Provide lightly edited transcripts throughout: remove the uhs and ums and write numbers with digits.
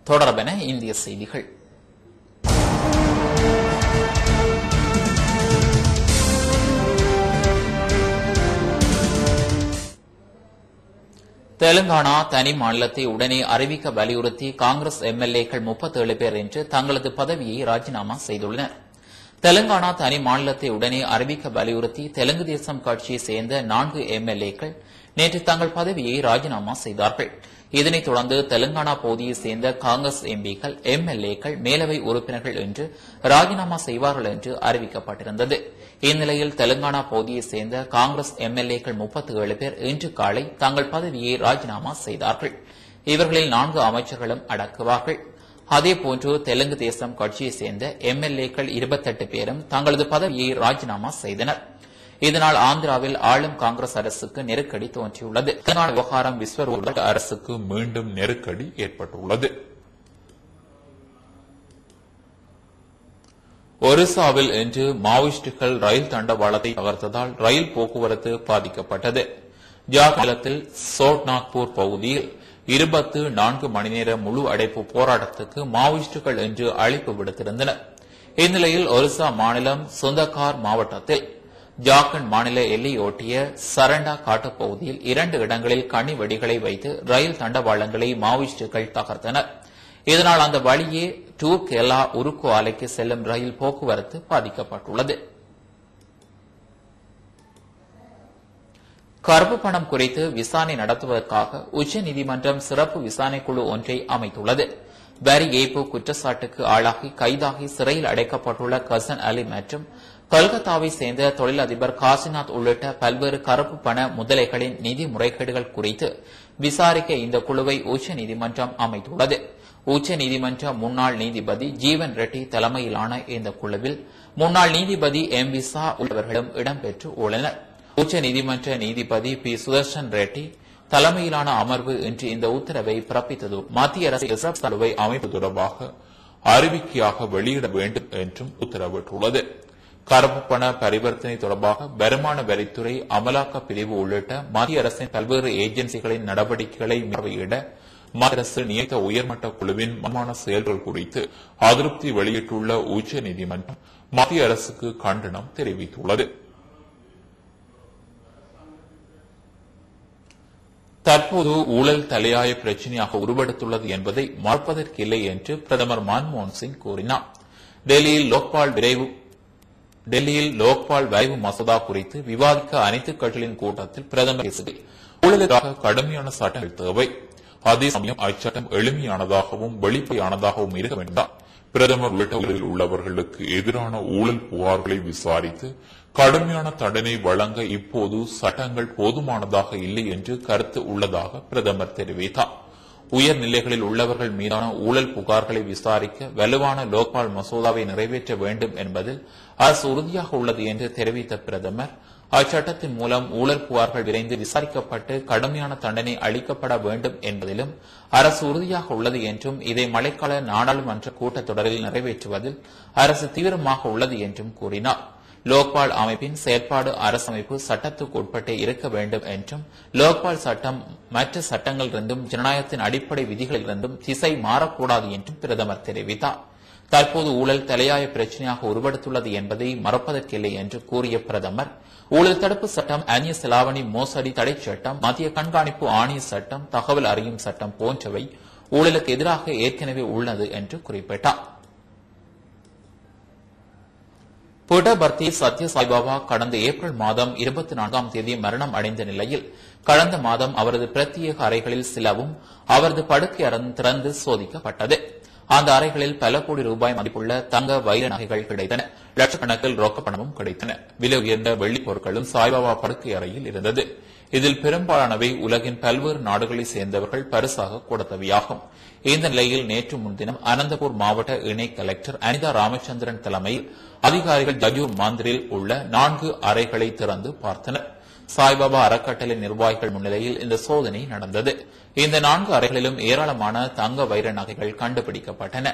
தொடர்பென இந்திய செய்திகள். தெலுங்கானா தனி மாநிலத்தை உடனே அறிவிக்க வலியுறுத்தி காங்கிரஸ் எம்எல்ஏக்கள் 37 பேர் இன்று தங்களது பதவியை ராஜினாமா செய்துள்ளனர். தெலுங்கானா தனி மாநிலத்தை உடனே அறிவிக்க வலியுறுத்தி தெலுங்கு தேசம் கட்சியை சேர்ந்த 4 எம்எல்ஏக்கள் நேற்று தங்கள் பதவியை ராஜினாமா செய்தார்கள். இதனைத் தொடர்ந்து தெலுங்கானா பகுதியை சேர்ந்த காங்கிரஸ் எம்பிக்கள், எம்எல்ஏக்கள், மேலவை உறுப்பினர்கள் என்று ராஜினாமா செய்வார்கள் என்று அறிவிக்கப்பட்டிருந்தது. இந்நிலையில் தெலுங்கானா பகுதியை சேர்ந்த காங்கிரஸ் எம்எல்ஏக்கள் 37 பேர் இன்று காலை தங்கள் பதவியை ராஜினாமா செய்தார்கள். இவர்களில் 4 அமைச்சர்களும் அடக்குவார்கள். அதேபோன்று தெலுங்கு தேசம் கட்சியை சேர்ந்த எம்எல்ஏக்கள் 28 பேரும் தங்களது பதவியை ராஜினாமா செய்தனர். இதனால் ஆந்திராவில் ஆளும் காங்கிரஸ் அரசுக்கு நெருக்கடி தோன்றியுள்ளது. தெலுங்கானா விவகாரம் விஸ்வரூப அரசுக்கு மீண்டும் நெருக்கடி ஏற்பட்டுள்ளது. ஒரிசாவில் இன்று மாவோயிஸ்டுகள் ரயில் தண்டவாளத்தை தகர்த்ததால் ரயில் போக்குவரத்து பாதிக்கப்பட்டது. ஜார்க்கண்டில் சோட்நாக்பூர் பகுதியில் 24 மணி நேர முழு அடைப்பு போராட்டத்துக்கு மாவோயிஸ்டுகள் இன்று அழைப்பு விடுத்திருந்தனர். இந்நிலையில் ஒரிசா மாநிலம் சுந்தகார் மாவட்டத்தில் ஜார்க்கண்ட் மாநில எல்லையொட்டிய சரண்டா காட்டுப்பகுதியில் 2 இடங்களில் கண்ணி வெடிகளை வைத்து ரயில் தண்டவாளங்களை மாவோயிஸ்டுகள் தகர்த்தனர். இதனால் அந்த வழியே டூர்கேலா உருக்கு ஆலைக்கு செல்லும் ரயில் போக்குவரத்து பாதிக்கப்பட்டுள்ளது. கருப்பு பணம் குறித்து விசாரணை நடத்துவதற்காக உச்சநீதிமன்றம் சிறப்பு விசாரணைக்குழு ஒன்றை அமைத்துள்ளது. வரி ஏய்ப்பு குற்றச்சாட்டுக்கு ஆளாகி கைதாகி சிறையில் அடைக்கப்பட்டுள்ள கசன் அலி மற்றும் கொல்கத்தாவை சேர்ந்த தொழிலதிபர் காசிநாத் உள்ளிட்ட பல்வேறு கருப்பு பண முதலைகளின் நிதி முறைகேடுகள் குறித்து விசாரிக்க இந்த குழுவை உச்சநீதிமன்றம் அமைத்துள்ளது. உச்சநீதிமன்ற முன்னாள் நீதிபதி ஜீவன் ரெட்டி தலைமையிலான இந்த குழுவில் முன்னாள் நீதிபதி எம் விசா உள்ளவர்களும் இடம்பெற்று உள்ளனர். உச்சநீதிமன்ற நீதிபதி பி சுதர்ஷன் ரெட்டி தலைமையிலான அமர்வு இன்று இந்த உத்தரவை பிறப்பித்தது. மத்திய அரசு ரிசர்வ் குழுவை அமைப்பு தொடர்பாக அறிவிக்கையாக வெளியிட வேண்டும் என்றும் உத்தரவிட்டுள்ளது. கருப்பு பண பரிவர்த்தனை தொடர்பாக வருமான வரித்துறை, அமலாக்க பிரிவு உள்ளிட்ட மத்திய அரசின் பல்வேறு ஏஜென்சிகளின் நடவடிக்கைகளை பார்வையிட மத்திய அரசு நியமித்த உயர்மட்ட குழுவின் மர்மமான செயல்கள் குறித்து அதிருப்தி வெளியிட்டுள்ள உச்சநீதிமன்றம் மத்திய அரசுக்கு கண்டனம் தெரிவித்துள்ளது. தற்போது ஊழல் தலையாய பிரச்சினையாக உருவெடுத்துள்ளது என்பதை மறுப்பதற்கில்லை என்று பிரதமர் மன்மோகன் சிங் கூறினார். டெல்லியில் லோக்பால் வரைவு மசோதா குறித்து விவாதிக்க அனைத்து கட்சிகளின் கூட்டத்தில் பிரதமர் பேசுகையில் ஊழலுக்காக கடுமையான சட்டங்கள் தேவை, அதே சமயம் அச்சட்டம் எளிமையானதாகவும் வெளிப்படையானதாகவும் இருக்க வேண்டும். பிரதமர் உள்ளிட்ட ஊழலில் உள்ளவர்களுக்கு எதிரான ஊழல் புகார்களை விசாரித்து கடுமையான தண்டனை வழங்க இப்போது சட்டங்கள் போதுமானதாக இல்லை என்று கருத்து உள்ளதாக பிரதமர் தெரிவித்தார். உயர்நிலைகளில் உள்ளவர்கள் மீதான ஊழல் புகார்களை விசாரிக்க வலுவான லோக்பால் மசோதாவை நிறைவேற்ற வேண்டும் என்பதில் அரசு உறுதியாக உள்ளது என்று தெரிவித்த பிரதமர், அச்சட்டத்தின் மூலம் ஊழல் புகார்கள் விரைந்து விசாரிக்கப்பட்டு கடுமையான தண்டனை அளிக்கப்பட வேண்டும் என்பதிலும் அரசு உறுதியாக உள்ளது என்றும் இதை மழைக்கால நாடாளுமன்ற கூட்டத்தொடரில் நிறைவேற்றுவதில் அரசு தீவிரமாக உள்ளது என்றும் கூறினார். லோக்பால் அமைப்பின் செயற்பாடு அரசமைப்பு சட்டத்துக்கு உட்பட்டே இருக்க வேண்டும் என்றும் லோக்பால் சட்டம் மற்ற சட்டங்களிலிருந்தும் ஜனநாயகத்தின் அடிப்படை விதிகளிலிருந்தும் திசை மாறக்கூடாது என்றும் பிரதமர் தெரிவித்தார். தற்போது ஊழல் தலையாய பிரச்சினையாக உருவெடுத்துள்ளது என்பதை மறப்பதற்கில்லை என்று கூறிய பிரதமர், ஊழல் தடுப்பு சட்டம், அந்நிய செலாவணி மோசடி தடை சட்டம், மத்திய கண்காணிப்பு ஆணைய சட்டம், தகவல் அறியும் சட்டம் போன்றவை ஊழலுக்கு எதிராக ஏற்கனவே உள்ளது என்று குறிப்பிட்டார். புட்டபர்த்தி சத்ய சாய்பாபா கடந்த ஏப்ரல் மாதம் 24ஆம் தேதி மரணம் அடைந்த நிலையில் கடந்த மாதம் அவரது பிரத்யேக அறைகளில் சிலவும் அவரது படுக்கை அறை திறந்து சோதிக்கப்பட்டது. அந்த அறைகளில் பல கோடி ரூபாய் மதிப்புள்ள தங்க வைர நகைகள் கிடைத்தன. லட்சக்கணக்கில் ரொக்கப்பணமும் கிடைத்தன. விலை உயர்ந்த வெள்ளிப் பொருட்களும் சாய்பாபா படுக்கை அறையில் இருந்தது. இதில் பெரும்பாலானவை உலகின் பல்வேறு நாடுகளைச் சேர்ந்தவர்கள் பரிசாக கொடுத்தவையாகும். இந்த நிலையில் நேற்று முன்தினம் அனந்தபூர் மாவட்ட இணை கலெக்டர் அனிதா ராமச்சந்திரன் தலைமையில் அதிகாரிகள் ஜஜூர் மந்திரில் உள்ள 4 அறைகளை திறந்து பார்த்தனர். சாய்பாபா அறக்கட்டளை நிர்வாகிகள் முன்னிலையில் இந்த சோதனை நடந்தது. இந்த 4 அறைகளிலும் ஏராளமான தங்க வைர நகைகள் கண்டுபிடிக்கப்பட்டன.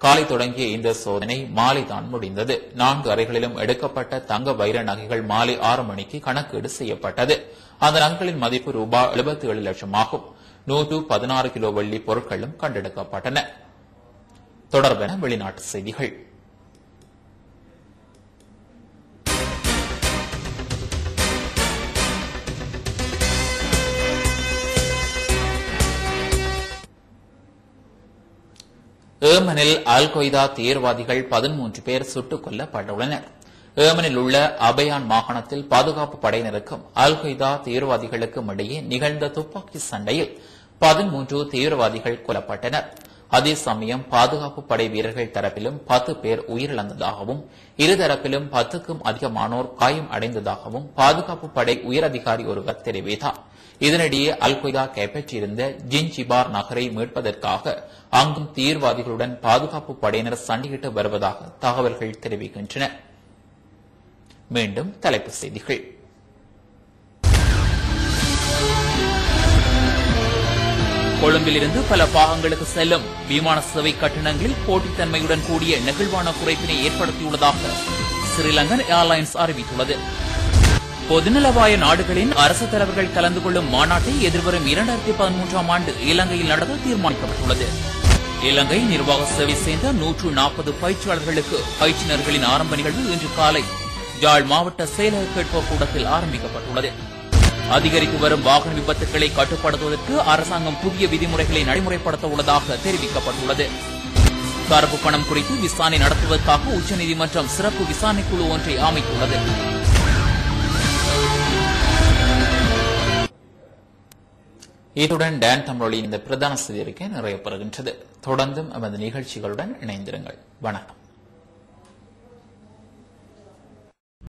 காலை தொடங்கிய இந்த சோதனை மாலைதான் முடிந்தது. 4 அறைகளிலும் எடுக்கப்பட்ட தங்க வைர நகைகள் மாலை 6 மணிக்கு கணக்கீடு செய்யப்பட்டது. அந்த நகைகளின் மதிப்பு ரூபாய் 77 லட்சம் ஆகும். 116 கிலோ வெள்ளி பொருட்களும் கண்டெடுக்கப்பட்டன. தொடர்பென வெளிநாட்டு செய்திகள். ஏமனில் அல் கொய்தா தீவிரவாதிகள் 13 பேர் சுட்டுக் கொல்லப்பட்டுள்ளனர். ஏமனில் உள்ள அபயான் மாகாணத்தில் பாதுகாப்பு படையினருக்கும் அல் கொய்தா தீவிரவாதிகளுக்கும் இடையே நிகழ்ந்த துப்பாக்கி சண்டையில் 13 தீவிரவாதிகள் கொல்லப்பட்டனர். அதே சமயம் பாதுகாப்பு படை வீரர்கள் தரப்பிலும் 10 பேர் உயிரிழந்ததாகவும் இருதரப்பிலும் 10க்கும் அதிகமானோர் காயம் அடைந்ததாகவும் பாதுகாப்பு படை உயரதிகாரி ஒருவர் தெரிவித்தார். இதனிடையே அல் கொய்தா கைப்பற்றியிருந்த ஜின்ஜிபார் நகரை மீட்பதற்காக அங்கும் தீவிரவாதிகளுடன் பாதுகாப்பு படையினர் சண்டையிட்டு வருவதாக தகவல்கள் தெரிவிக்கின்றன. மீண்டும் தலைப்புச் செய்திகள். கொழும்பிலிருந்து பல பாகங்களுக்கு செல்லும் விமான சேவை கட்டணங்களில் போட்டித்தன்மையுடன் கூடிய நெகிழ்வான குறைப்பினை ஏற்படுத்தியுள்ளதாக ஸ்ரீலங்கன் ஏர்லைன்ஸ் அறிவித்துள்ளது. பொதுநலவாய நாடுகளின் அரசு தலைவர்கள் கலந்து கொள்ளும் மாநாட்டை எதிர்வரும் 2013ஆம் ஆண்டு இலங்கையில் நடத்த தீர்மானிக்கப்பட்டுள்ளது. இலங்கை நிர்வாக சேவை சேர்ந்த 140 பயிற்சியாளர்களுக்கு பயிற்சியினர்களின் ஆரம்ப நிகழ்வு இன்று காலை யாழ் மாவட்ட செயலக கேட்போர் கூடத்தில் ஆரம்பிக்கப்பட்டுள்ளது. அதிகரித்து வரும் வாகன விபத்துக்களை கட்டுப்படுத்துவதற்கு அரசாங்கம் புதிய விதிமுறைகளை நடைமுறைப்படுத்த உள்ளதாக தெரிவிக்கப்பட்டுள்ளது. கருப்பு பணம் குறித்து விசாரணை நடத்துவதற்காக உச்சநீதிமன்றம் சிறப்பு விசாரணை குழு ஒன்றை அமைத்துள்ளது. இத்துடன் டான் தமிழொலியின் இந்த பிரதான செய்தி அறிக்கை நிறைவு பெறுகின்றது. தொடர்ந்தும் எமது நிகழ்ச்சிகளுடன் இணைந்திருங்கள். வணக்கம்.